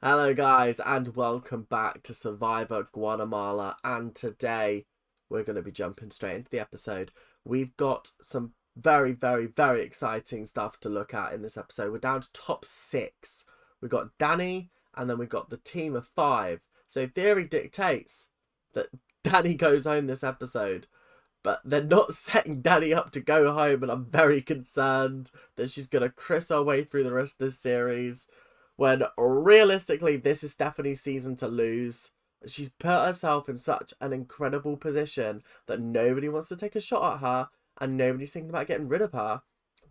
Hello guys and welcome back to Survivor Guatemala, and today we're going to be jumping straight into the episode. We've got some very exciting stuff to look at in this episode. We're down to top 6. We've got Danny and then we've got the team of 5. So theory dictates that Danny goes home this episode, but they're not setting Danny up to go home, and I'm very concerned that she's going to Chris her way through the rest of this series. When realistically, this is Stephanie's season to lose. She's put herself in such an incredible position that nobody wants to take a shot at her and nobody's thinking about getting rid of her.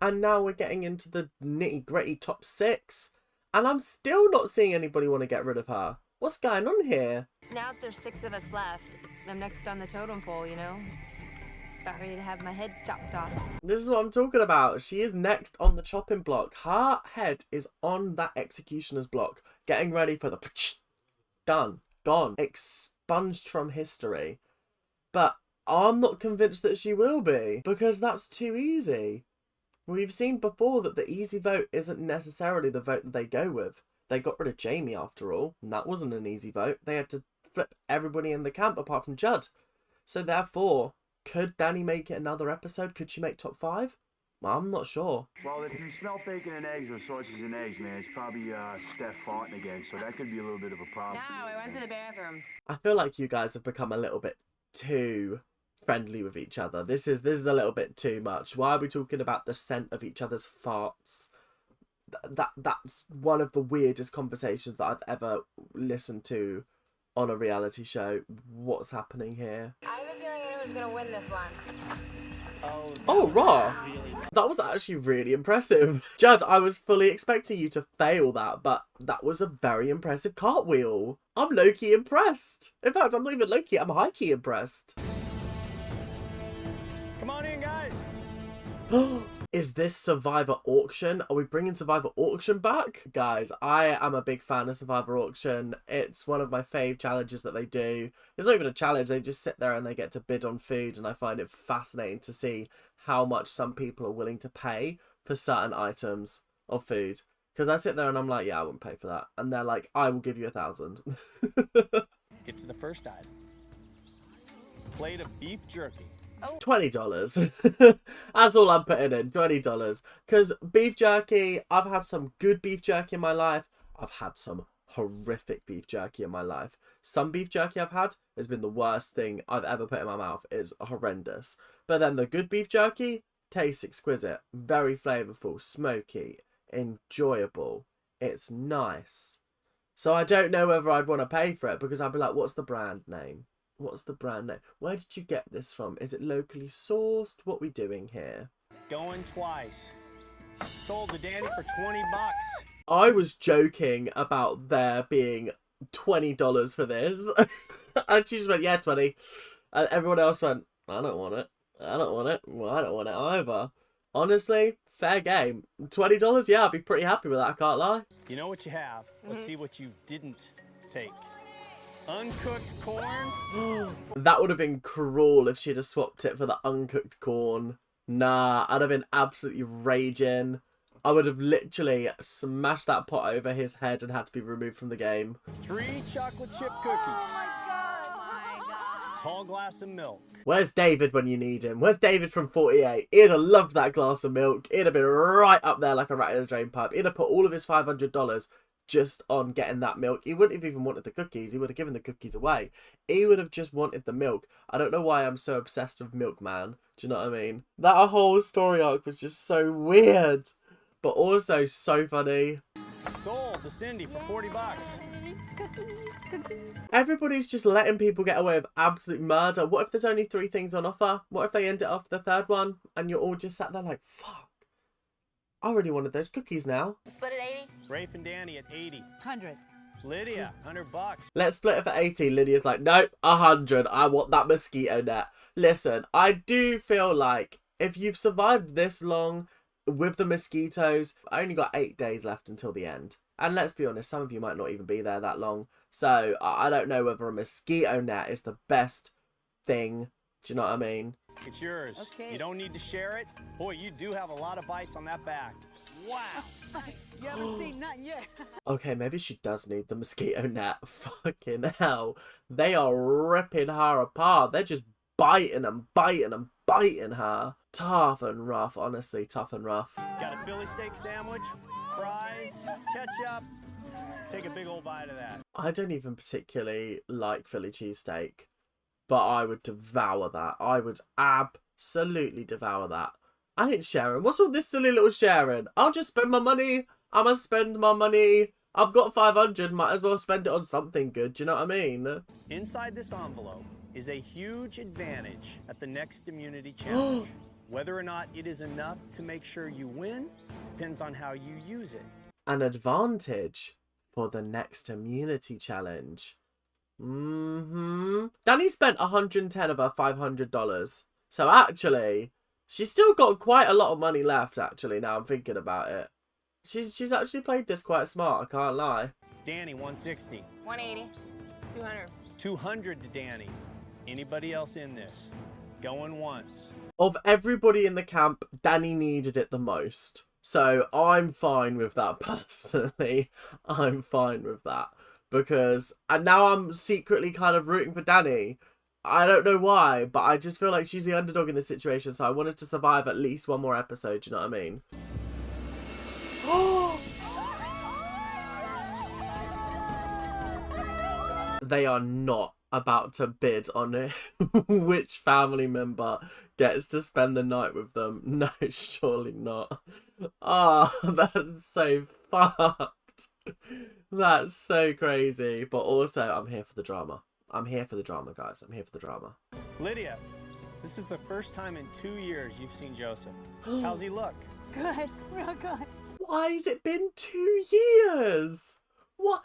And now we're getting into the nitty-gritty top 6 and I'm still not seeing anybody want to get rid of her. What's going on here? Now there's 6 of us left. I'm next on the totem pole, you know? About ready to have my head chopped off. This is what I'm talking about. She is next on the chopping block. Her head is on that executioner's block, getting ready for the done, gone, expunged from history. But I'm not convinced that she will be, because that's too easy. We've seen before that the easy vote isn't necessarily the vote that they go with. They got rid of Jamie after all, and that wasn't an easy vote. They had to flip everybody in the camp apart from Judd. So therefore, could Danny make it another episode? Could she make top 5? I'm not sure. Well, if you smell bacon and eggs or sausage and eggs, man, it's probably Steph farting again, so that could be a little bit of a problem. No, I went to the bathroom. I feel like you guys have become a little bit too friendly with each other. This is a little bit too much. Why are we talking about the scent of each other's farts? That's one of the weirdest conversations that I've ever listened to on a reality show. What's happening here? I have a feeling I know who's gonna win this one. Oh, raw. That was actually really impressive. Judd, I was fully expecting you to fail that, but that was a very impressive cartwheel. I'm low-key impressed. In fact, I'm not even low-key, I'm high-key impressed. Come on in, guys. Is this Survivor Auction? Are we bringing Survivor Auction back? Guys, I am a big fan of Survivor Auction. It's one of my fave challenges that they do. It's not even a challenge, they just sit there and they get to bid on food, and I find it fascinating to see how much some people are willing to pay for certain items of food. Because I sit there and I'm like, yeah, I wouldn't pay for that. And they're like, I will give you 1,000. Get to the first item. Plate of beef jerky. $20. That's all I'm putting in, $20. Because beef jerky, I've had some good beef jerky in my life. I've had some horrific beef jerky in my life. Some beef jerky I've had has been the worst thing I've ever put in my mouth. It's horrendous. But then the good beef jerky tastes exquisite. Very flavourful, smoky, enjoyable. It's nice. So I don't know whether I'd want to pay for it, because I'd be like, what's the brand name? What's the brand name? Where did you get this from? Is it locally sourced? What are we doing here? Going twice. Sold to Danny for 20 bucks. I was joking about there being $20 for this. And she just went, yeah, 20. And everyone else went, I don't want it. I don't want it. Well, I don't want it either. Honestly, fair game. $20? Yeah, I'd be pretty happy with that, I can't lie. You know what you have. Let's see what you didn't take. Uncooked corn. That would have been cruel if she'd have swapped it for the uncooked corn. Nah, I'd have been absolutely raging. I would have literally smashed that pot over his head and had to be removed from the game. 3 chocolate chip cookies. Tall glass of milk. Where's David when you need him? Where's David from 48? He'd have loved that glass of milk. He'd have been right up there like a rat in a drain pipe. He'd have put all of his $500 just on getting that milk. He wouldn't have even wanted the cookies. He would have given the cookies away. He would have just wanted the milk. I don't know why I'm so obsessed with Milkman. Do you know what I mean? That whole story arc was just so weird, but also so funny. Sold to Cindy for 40 bucks. Everybody's just letting people get away with absolute murder. What if there's only 3 things on offer? What if they end it after the 3rd one and you're all just sat there like, fuck, I really wanted those cookies now. Split at 80? Rafe and Danny at 80. 100. Lydia, 100 bucks. Let's split it for 80. Lydia's like, nope, 100. I want that mosquito net. Listen, I do feel like if you've survived this long with the mosquitoes, I only got 8 days left until the end. And let's be honest, some of you might not even be there that long. So I don't know whether a mosquito net is the best thing. Do you know what I mean? It's yours. Okay. You don't need to share it. Boy, you do have a lot of bites on that back. Wow. You haven't seen nothing yet. Okay, maybe she does need the mosquito net. Fucking hell. They are ripping her apart. They're just biting and biting and biting her. Tough and rough, honestly, tough and rough. Got a Philly steak sandwich, fries, ketchup. Take a big old bite of that. I don't even particularly like Philly cheesesteak, but I would devour that. I would absolutely devour that. I ain't sharing. What's all this silly little sharing? I'll just spend my money. I'ma spend my money. I've got 500, might as well spend it on something good, do you know what I mean? Inside this envelope is a huge advantage at the next immunity challenge. Whether or not it is enough to make sure you win depends on how you use it. An advantage for the next immunity challenge. Danny spent 110 of her $500. So actually, she's still got quite a lot of money left, actually, now I'm thinking about it. She's actually played this quite smart, I can't lie. Danny, 160. 180. 200. 200 to Danny. Anybody else in this? Going once. Of everybody in the camp, Danny needed it the most. So I'm fine with that personally. I'm fine with that. Because, and now I'm secretly kind of rooting for Danny. I don't know why, but I just feel like she's the underdog in this situation. So I wanted to survive at least one more episode, you know what I mean? They are not about to bid on it. Which family member gets to spend the night with them. No, surely not. Ah, oh, that's so fucked. That's so crazy. But also, I'm here for the drama. I'm here for the drama, guys. I'm here for the drama. Lydia, this is the first time in 2 years you've seen Joseph. How's he look? Good, real good. Why has it been 2 years? What?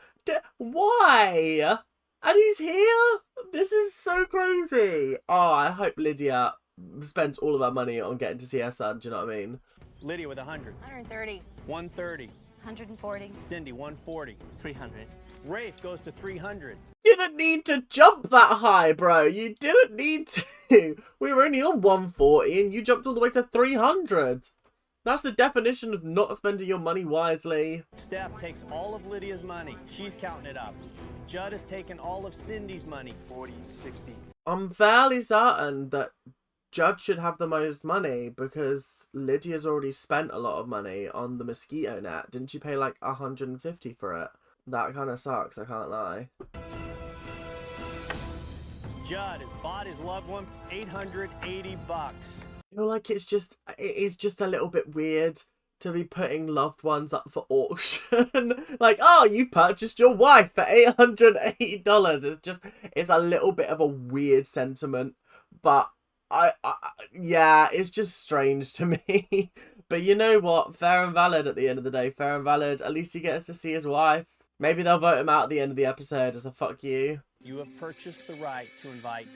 Why? And he's here? This is so crazy. Oh, I hope Lydia spends all of her money on getting to see her son. Do you know what I mean? Lydia with 100. 130. 130. 140. Cindy, 140. 300. Rafe goes to 300. You didn't need to jump that high, bro. You didn't need to. We were only on 140 and you jumped all the way to 300. That's the definition of not spending your money wisely. Steph takes all of Lydia's money. She's counting it up. Judd has taken all of Cindy's money. 40, 60. I'm fairly certain that Judd should have the most money because Lydia's already spent a lot of money on the mosquito net. Didn't she pay like 150 for it? That kind of sucks, I can't lie. Judd has bought his loved one $880. I feel like it is just a little bit weird to be putting loved ones up for auction. Like, oh, you purchased your wife for $880. It's a little bit of a weird sentiment, but yeah, it's just strange to me. But you know what? Fair and valid at the end of the day. Fair and valid. At least he gets to see his wife. Maybe they'll vote him out at the end of the episode as a fuck you. You have purchased the right to invite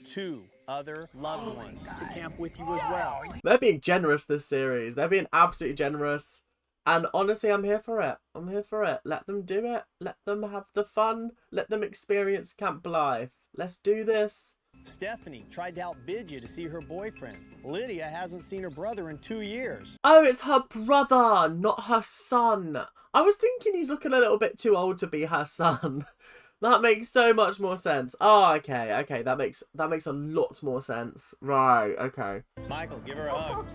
2 other loved ones to camp with you as well. They're being generous this series. They're being absolutely generous. And honestly, I'm here for it. I'm here for it. Let them do it. Let them have the fun. Let them experience camp life. Let's do this. Stephanie tried to outbid you to see her boyfriend. Lydia hasn't seen her brother in 2 years. Oh, it's her brother, not her son. I was thinking he's looking a little bit too old to be her son. That makes so much more sense. Oh, okay, that makes a lot more sense. Right, okay. Michael, give her a hug.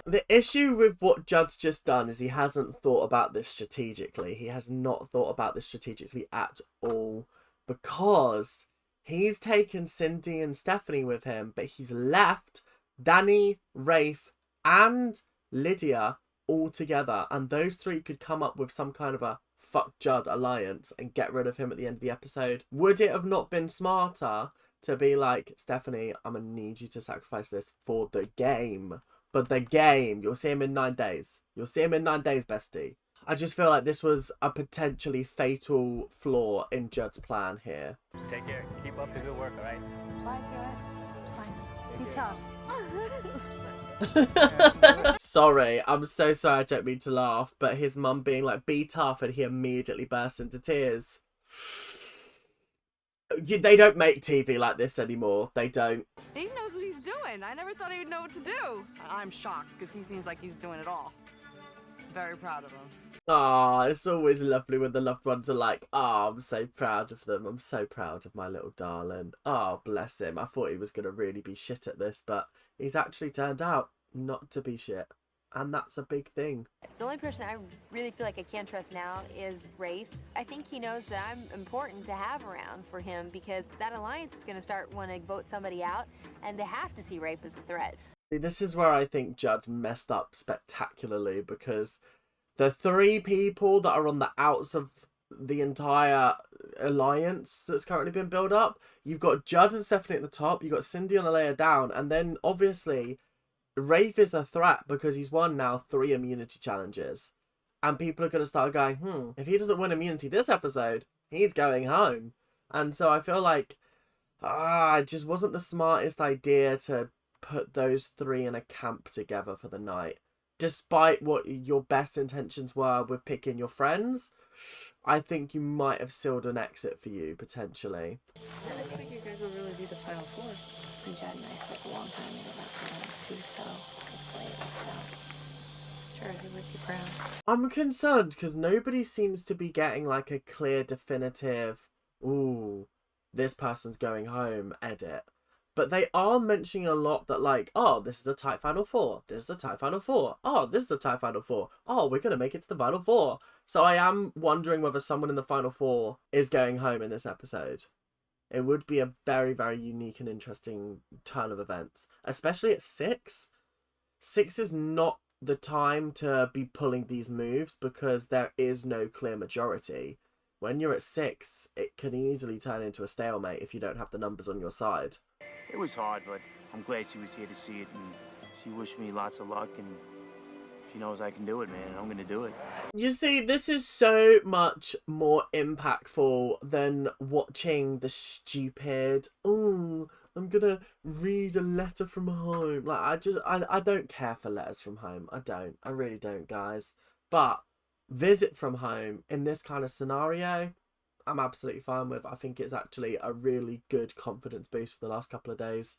The issue with what Judd's just done is he hasn't thought about this strategically. He has not thought about this strategically at all because he's taken Cindy and Stephanie with him, but he's left Danny, Rafe, and Lydia all together, and those 3 could come up with some kind of a fuck Judd alliance and get rid of him at the end of the episode. Would it have not been smarter to be like, Stephanie, I'm gonna need you to sacrifice this for the game? For the game. You'll see him in 9 days. You'll see him in 9 days, bestie. I just feel like this was a potentially fatal flaw in Judd's plan here. Take care. Keep up the good work, all right? Bye, Judd. Bye. Be tough. Sorry, I'm so sorry, I don't mean to laugh, but his mum being like, be tough, and he immediately bursts into tears. They don't make TV like this anymore. They don't. He knows what he's doing. I never thought he would know what to do. I'm shocked because he seems like he's doing it all. Very proud of him. Ah, it's always lovely when the loved ones are like, oh, I'm so proud of them. I'm so proud of my little darling. Oh, bless him. I thought he was going to really be shit at this, but he's actually turned out not to be shit. And that's a big thing. The only person I really feel like I can trust now is Rafe. I think he knows that I'm important to have around for him because that alliance is going to start wanting to vote somebody out, and they have to see Rafe as a threat. This is where I think Judd messed up spectacularly, because the three people that are on the outs of the entire alliance that's currently been built up, you've got Judd and Stephanie at the top, you've got Cindy on a layer down, and then obviously Rafe is a threat because he's won now 3 immunity challenges. And people are going to start going, if he doesn't win immunity this episode, he's going home. And so I feel like, it just wasn't the smartest idea to put those 3 in a camp together for the night. Despite what your best intentions were with picking your friends, I think you might have sealed an exit for you, potentially. I don't think you guys will really be the final 4. And Judd and I spoke a long time ago about pregnancy, so sure, he would be proud. I'm concerned because nobody seems to be getting like a clear, definitive, ooh, this person's going home edit. But they are mentioning a lot that like, oh, this is a tight final 4. This is a tight final 4. Oh, this is a tight final 4. Oh, we're going to make it to the final 4. So I am wondering whether someone in the final 4 is going home in this episode. It would be a very, very unique and interesting turn of events. Especially at 6. 6 is not the time to be pulling these moves because there is no clear majority. When you're at 6, it can easily turn into a stalemate if you don't have the numbers on your side. It was hard, but I'm glad she was here to see it, and she wished me lots of luck, and she knows I can do it, man, and I'm gonna do it. You see, this is so much more impactful than watching the stupid, oh, I'm gonna read a letter from home. Like, I don't care for letters from home. I really don't, guys. But visit from home in this kind of scenario, I'm absolutely fine with. I think it's actually a really good confidence boost for the last couple of days.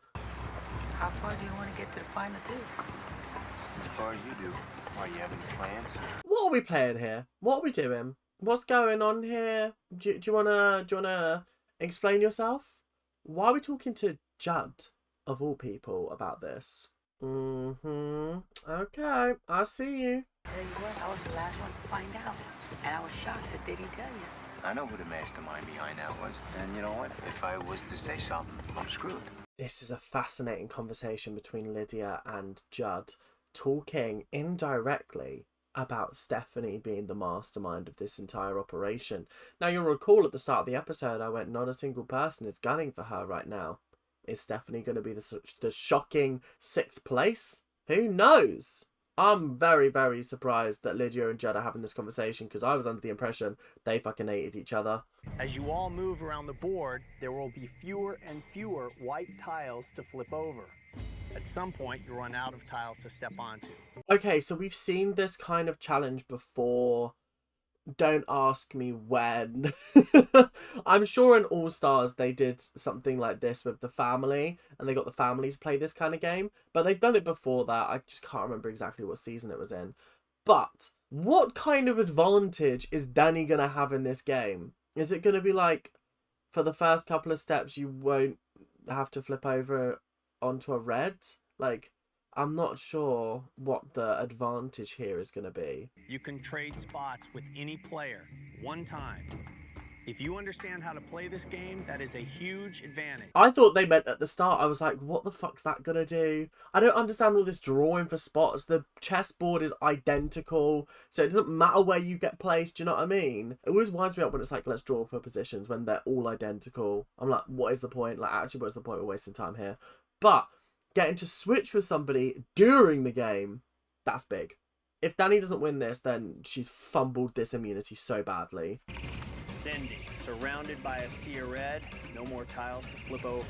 How far do you want to get to the final 2? Just as far as you do. Are you having plans? What are we playing here? What are we doing? What's going on here? Do you wanna explain yourself? Why are we talking to Judd, of all people, about this? Okay, I see you. Tell you what, I was the last one to find out. And I was shocked that they didn't tell you. I know who the mastermind behind that was. And you know what? If I was to say something, I'm screwed. This is a fascinating conversation between Lydia and Judd, talking indirectly about Stephanie being the mastermind of this entire operation. Now, you'll recall at the start of the episode, I went, not a single person is gunning for her right now. Is Stephanie going to be the shocking 6th place? Who knows? I'm very, very surprised that Lydia and Judd are having this conversation because I was under the impression they fucking hated each other. As you all move around the board, there will be fewer and fewer white tiles to flip over. At some point, you'll run out of tiles to step onto. Okay, so we've seen this kind of challenge before. Don't ask me when. I'm sure in All Stars they did something like this with the family and they got the families play this kind of game, but they've done it before that. I just can't remember exactly what season it was in. But what kind of advantage is Danny gonna have in this game? Is it gonna be like, for the first couple of steps you won't have to flip over onto a red? Like, I'm not sure what the advantage here is going to be. You can trade spots with any player, one time. If you understand how to play this game, that is a huge advantage. I thought they meant at the start, I was like, what the fuck's that going to do? I don't understand all this drawing for spots. The chessboard is identical, so it doesn't matter where you get placed, do you know what I mean? It always winds me up when it's like, let's draw for positions when they're all identical. I'm like, what is the point? Like, actually, what's the point? We're wasting time here. But getting to switch with somebody during the game, that's big. If Danny doesn't win this, then she's fumbled this immunity so badly. Cindy, surrounded by a sea of red, no more tiles to flip over.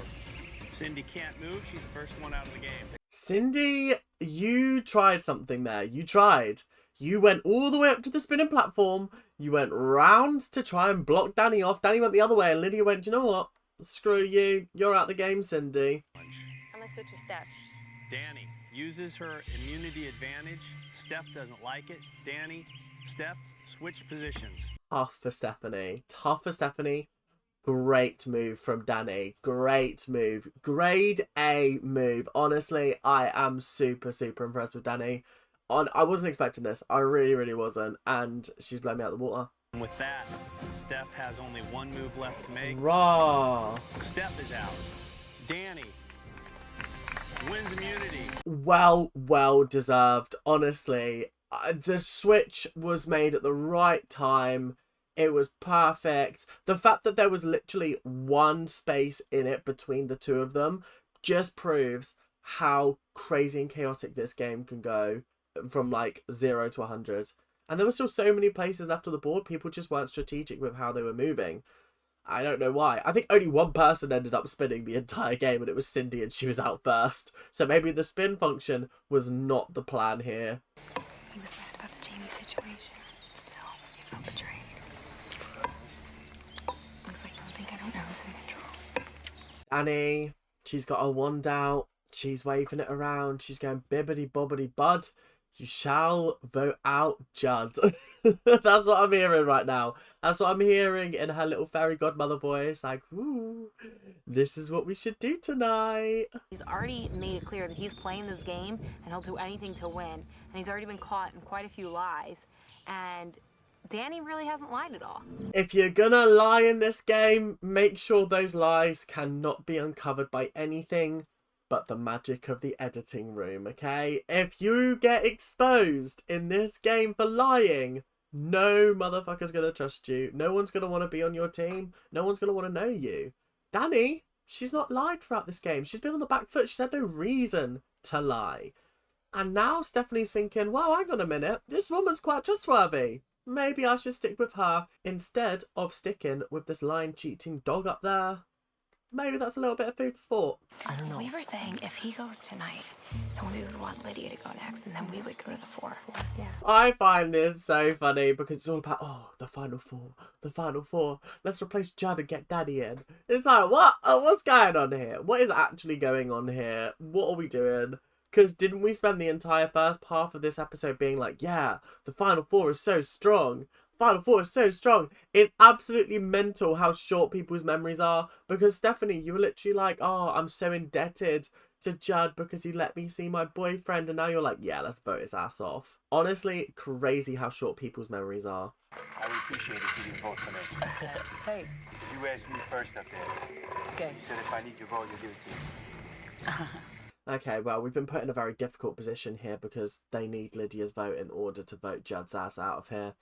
Cindy can't move, she's the first one out of the game. Cindy, you tried something there. You tried. You went all the way up to the spinning platform. You went round to try and block Danny off. Danny went the other way and Lydia went, you know what? screw you. You're out the game, Cindy. I'm gonna switch with Steph. Danny uses her immunity advantage. Steph doesn't like it. Danny, Steph, switch positions. Tough for Stephanie. Tough for Stephanie. Great move from Danny. Great move. Grade A move. Honestly, I am super, super impressed with Danny. I wasn't expecting this. I really, really wasn't. And she's blown me out of the water. And with that, Steph has only one move left to make. Raw. Steph is out. Danny wins immunity. Well deserved. Honestly, the switch was made at the right time. It was perfect. The fact that there was literally one space in it between the two of them just proves how crazy and chaotic this game can go from like 0 to 100. And there were still so many places left on the board. People just weren't strategic with how they were moving. I don't know why. I think only one person ended up spinning the entire game, and it was Cindy, and she was out first. So maybe the spin function was not the plan here. He was mad about the Jamie situation. Still, he felt betrayed. Looks like you don't think I don't know who's in control. Annie, she's got her wand out. She's waving it around. She's going bibbity bobbity bud. You shall vote out Judd. That's what I'm hearing right now. That's what I'm hearing in her little fairy godmother voice. Like, ooh, this is what we should do tonight. He's already made it clear that he's playing this game and he'll do anything to win. And he's already been caught in quite a few lies. And Danny really hasn't lied at all. If you're gonna lie in this game, make sure those lies cannot be uncovered by anything but the magic of the editing room, okay? If you get exposed in this game for lying, no motherfucker's gonna trust you. No one's gonna want to be on your team. No one's gonna want to know you. Danny, she's not lied throughout this game. She's been on the back foot. She's had no reason to lie. And now Stephanie's thinking, well, hang on a minute. This woman's quite trustworthy. Maybe I should stick with her instead of sticking with this lying, cheating dog up there. Maybe that's a little bit of food for thought. I don't know. We were saying if he goes tonight, then we would want Lydia to go next, and then we would go to the 4. Yeah. I find this so funny because it's all about, oh, the final 4. The final 4. Let's replace Judd and get Daddy in. It's like, what? What's going on here? What is actually going on here? What are we doing? Because didn't we spend the entire first half of this episode being like, yeah, the final 4 is so strong. Final 4 is so strong. It's absolutely mental how short people's memories are. Because Stephanie, you were literally like, oh, I'm so indebted to Judd because he let me see my boyfriend. And now you're like, yeah, let's vote his ass off. Honestly, crazy how short people's memories are. I would appreciate it if you didn't vote for me. Hey. You asked me first up there. Okay. You said if I need your vote, you'll give it to me. Okay, well, we've been put in a very difficult position here because they need Lydia's vote in order to vote Judd's ass out of here.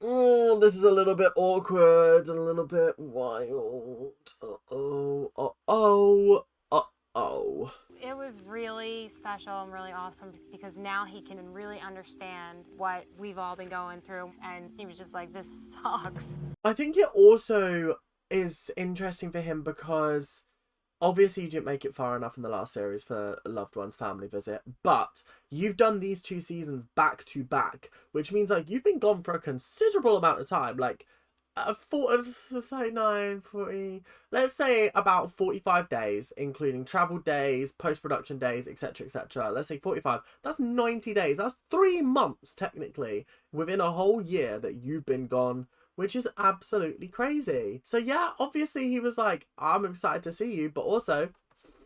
Oh, this is a little bit awkward and a little bit wild. Uh-oh, uh-oh, uh-oh. It was really special and really awesome because now he can really understand what we've all been going through. And he was just like, this sucks. I think it also is interesting for him because obviously you didn't make it far enough in the last series for a loved one's family visit, but you've done these 2 seasons back to back, which means like you've been gone for a considerable amount of time, like 39, 40, let's say about 45 days, including travel days, post-production days, etc, etc. Let's say 45. That's 90 days. That's 3 months technically within a whole year that you've been gone, which is absolutely crazy. So yeah, obviously he was like, I'm excited to see you, but also,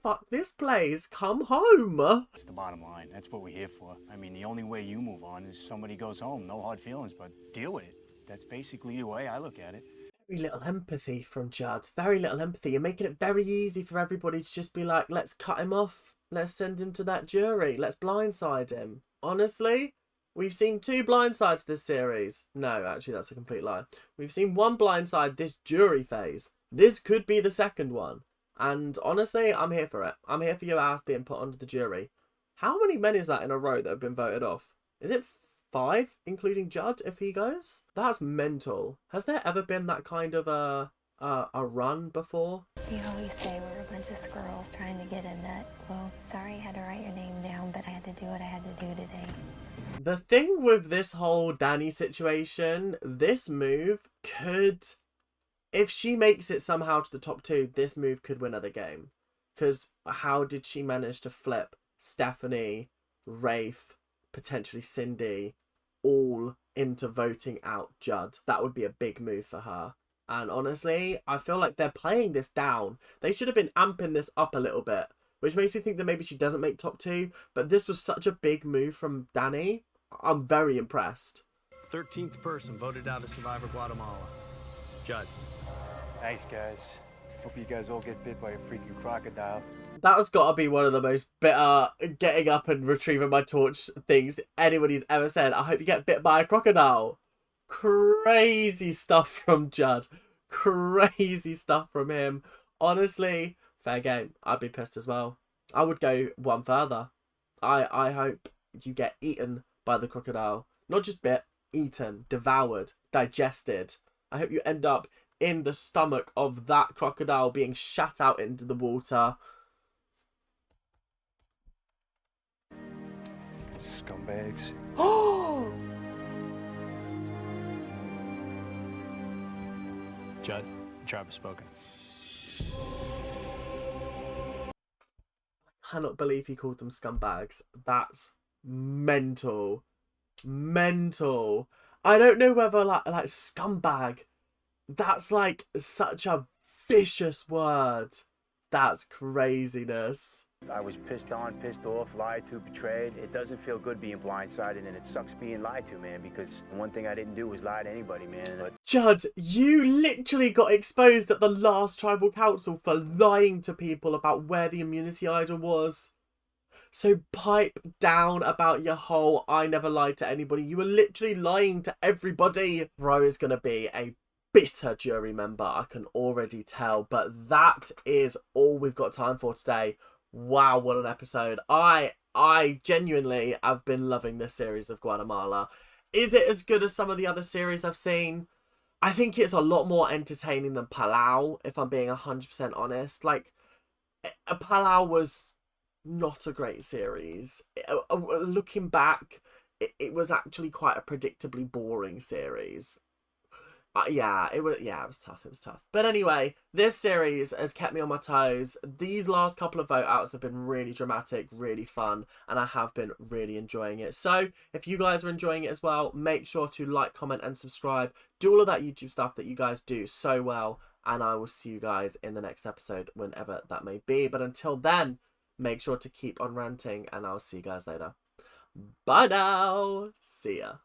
fuck this place, come home. It's the bottom line. That's what we're here for. I mean, the only way you move on is somebody goes home. No hard feelings, but deal with it. That's basically the way I look at it. Very little empathy from Judd. Very little empathy. You're making it very easy for everybody to just be like, let's cut him off. Let's send him to that jury. Let's blindside him. Honestly, we've seen 2 blindsides this series. No, actually, that's a complete lie. We've seen 1 blindside this jury phase. This could be the second one. And honestly, I'm here for it. I'm here for your ass being put onto the jury. How many men is that in a row that have been voted off? Is it 5, including Judd, if he goes? That's mental. Has there ever been that kind of a run before? You always say we're a bunch of squirrels trying to get in that. Well, sorry I had to write your name down, but I had to do what I had to do today. The thing with this whole Danny situation, this move could if she makes it somehow to the top 2, this move could win her the game. Because how did she manage to flip Stephanie, Rafe, potentially Cindy, all into voting out Judd? That would be a big move for her. And honestly, I feel like they're playing this down. They should have been amping this up a little bit, which makes me think that maybe she doesn't make top 2. But this was such a big move from Danny. I'm very impressed. 13th person voted out of Survivor Guatemala. Judd. Thanks, guys. Hope you guys all get bit by a freaking crocodile. That has got to be one of the most bitter getting up and retrieving my torch things anybody's ever said. I hope you get bit by a crocodile. Crazy stuff from Judd. Crazy stuff from him. Honestly, fair game. I'd be pissed as well. I would go one further. I hope you get eaten by the crocodile. Not just bit, eaten, devoured, digested. I hope you end up in the stomach of that crocodile being shat out into the water. Scumbags. Oh! Judd, the tribe has spoken. I cannot believe he called them scumbags. That's mental. Mental. I don't know whether like scumbag, that's like such a vicious word. That's craziness. I was pissed on, pissed off, lied to, betrayed. It doesn't feel good being blindsided, and it sucks being lied to, man, because one thing I didn't do was lie to anybody, man. But Judd, you literally got exposed at the last tribal council for lying to people about where the immunity idol was. So pipe down about your whole I never lied to anybody. You were literally lying to everybody. Bro is going to be a bitter jury member, I can already tell. But that is all we've got time for today. Wow, what an episode. I genuinely have been loving this series of Guatemala. Is it as good as some of the other series I've seen? I think it's a lot more entertaining than Palau, if I'm being 100% honest. Like, Palau was not a great series. Looking back, it was actually quite a predictably boring series. It was tough. It was tough. But anyway, this series has kept me on my toes. These last couple of vote outs have been really dramatic, really fun, and I have been really enjoying it. So if you guys are enjoying it as well, make sure to like, comment, and subscribe. Do all of that YouTube stuff that you guys do so well, and I will see you guys in the next episode, whenever that may be. But until then, make sure to keep on ranting, and I'll see you guys later. Bye now. See ya.